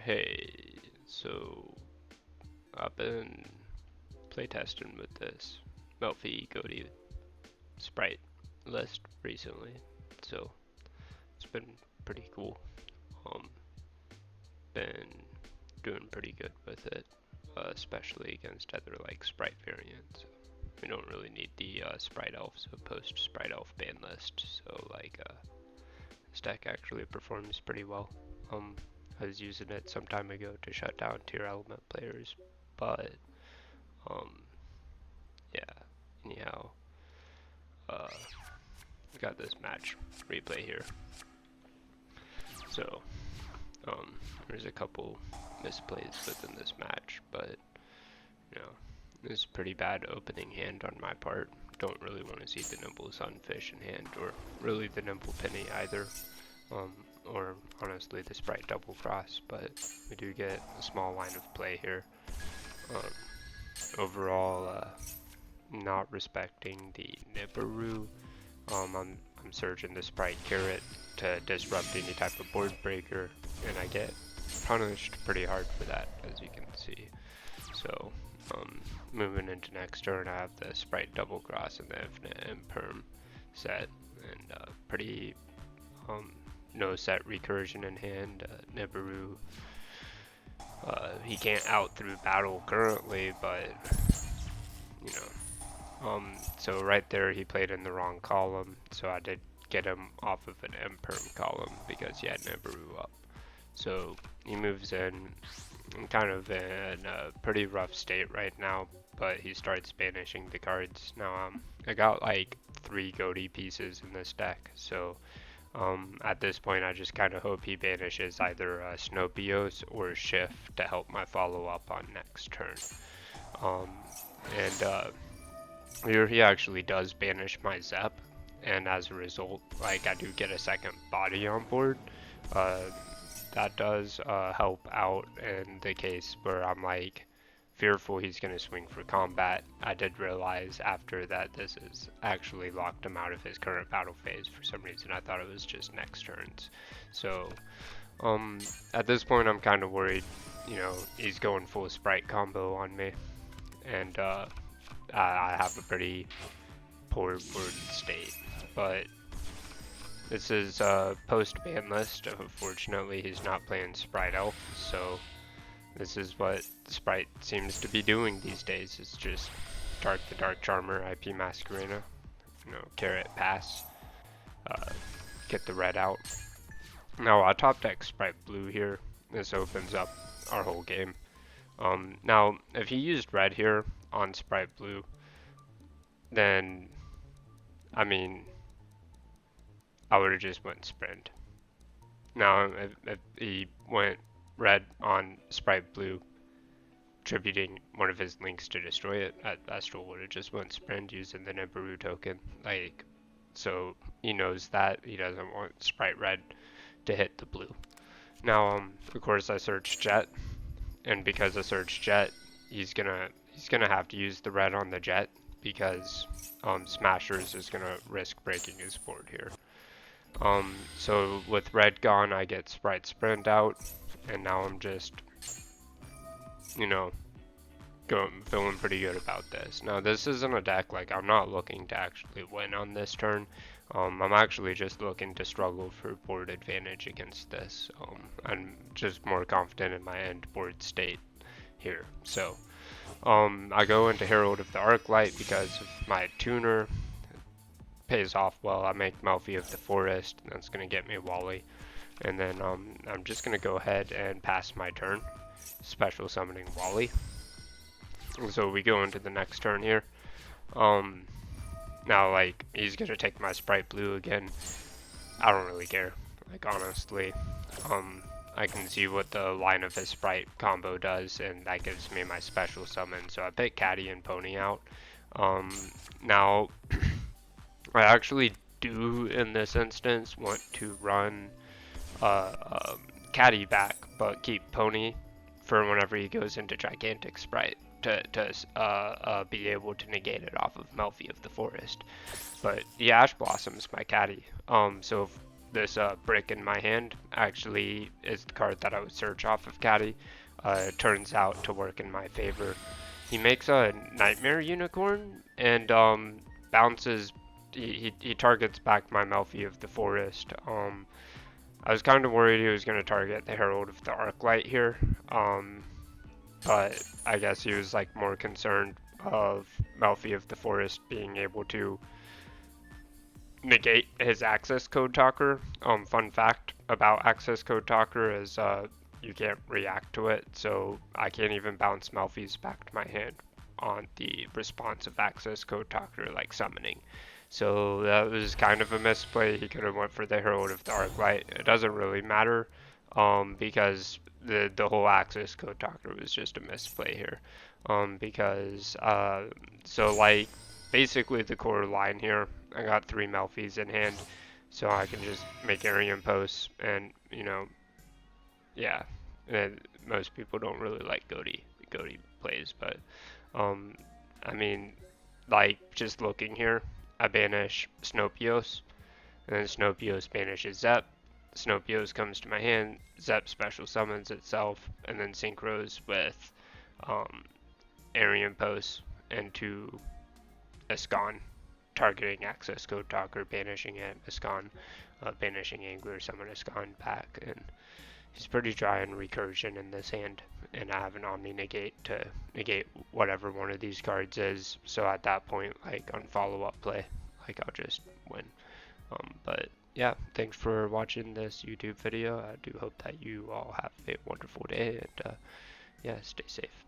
Hey, so I've been playtesting with this Melfi Ghoti Spright list recently, so it's been pretty cool. Um, been doing pretty good with it, especially against other like Spright variants. We don't really need the Spright Elf, so post Spright Elf Banlist. So this deck actually performs pretty well. I was using it some time ago to shut down tier element players, but um, yeah. Anyhow, we got this match replay here. So there's a couple misplays within this match, but you know, this is pretty bad opening hand on my part. Don't really want to see the nimble sunfish in hand, or really the nimble penny either. Or honestly the Spright double cross, but we do get a small line of play here. Overall, not respecting the Nibiru. I'm searching the Spright carrot to disrupt any type of board breaker, and I get punished pretty hard for that, as you can see. So, moving into next turn, I have the Spright double cross and the infinite imperm set, and pretty no set recursion in hand. Nibiru, he can't out through battle currently, but you know. So right there he played in the wrong column, so I did get him off of an imperm column because he had Nibiru up. So he moves in, kind of in a pretty rough state right now, but he starts banishing the cards. Now I got like 3 Ghoti pieces in this deck, so at this point I just kind of hope he banishes either Snopios or Shift to help my follow up on next turn. Here he actually does banish my Zep, and as a result, like, I do get a second body on board. That does help out in the case where I'm like fearful he's gonna swing for combat. I did realize after that this is actually locked him out of his current battle phase. For some reason I thought it was just next turns. So at this point I'm kind of worried, you know, he's going full Spright combo on me, and I have a pretty poor board state. But this is post Banlist. Unfortunately, he's not playing Spright Elf, so this is what Spright seems to be doing these days. It's just Dark the Dark Charmer, IP Masquerena, you know, carrot pass, get the red out. Now I top deck Spright Blue here. This opens up our whole game. Now if he used red here on Spright Blue, then I mean I would have just went Sprint. Now if he went red on Spright Blue, attributing one of his links to destroy it, I still would have just went Sprint using the Nibiru token. Like, so he knows that he doesn't want Spright red to hit the blue. Now of course I search Jet, and because I search Jet, he's gonna have to use the red on the Jet because Smashers is gonna risk breaking his board here. So with red gone, I get Spright Sprint out, and now I'm just, you know, feeling pretty good about this. Now this isn't a deck, like, I'm not looking to actually win on this turn. I'm actually just looking to struggle for board advantage against this. I'm just more confident in my end board state here. So I go into Herald of the Arclight because of my tuner. Pays off well. I make Melfi of the Forest, and that's going to get me Wally. And then I'm just going to go ahead and pass my turn, special summoning Wally. So we go into the next turn here. Now, like, he's going to take my Spright Blue again. I don't really care, like, honestly. I can see what the line of his Spright combo does, and that gives me my special summon. So I pick Caddy and Pony out. Now I actually do, in this instance, want to run Caddy back, but keep Pony for whenever he goes into Gigantic Spright to be able to negate it off of Melfi of the Forest. But the Ash Blossom's my Caddy, so this brick in my hand actually is the card that I would search off of Caddy. It turns out to work in my favor. He makes a Nightmare Unicorn and bounces. He targets back my Melfi of the Forest. I was kind of worried he was going to target the Herald of the Arclight here, but I guess he was like more concerned of Melfi of the Forest being able to negate his access code talker. Fun fact about access code talker is you can't react to it, so I can't even bounce Melfi's back to my hand on the response of access code talker like summoning. So that was kind of a misplay. He could have went for the Herald of the Arclight. It doesn't really matter because the whole access code talker was just a misplay here. Because so like basically the core line here, I got 3 Melfis in hand, so I can just make Arian posts and, you know, yeah. And most people don't really like Ghoti plays, but I mean, like just looking here, I banish Snopios, and then Snopios banishes Zep. Snopios comes to my hand, Zep special summons itself, and then synchros with Arian posts into Escon, targeting access code talker, banishing it, Escon, banishing Angler, summon Escon back, and he's pretty dry on recursion in this hand, and I have an Omni negate to negate whatever one of these cards is, so at that point, like on follow-up play, like I'll just win. But yeah, thanks for watching this YouTube video. I do hope that you all have a wonderful day, and yeah, stay safe.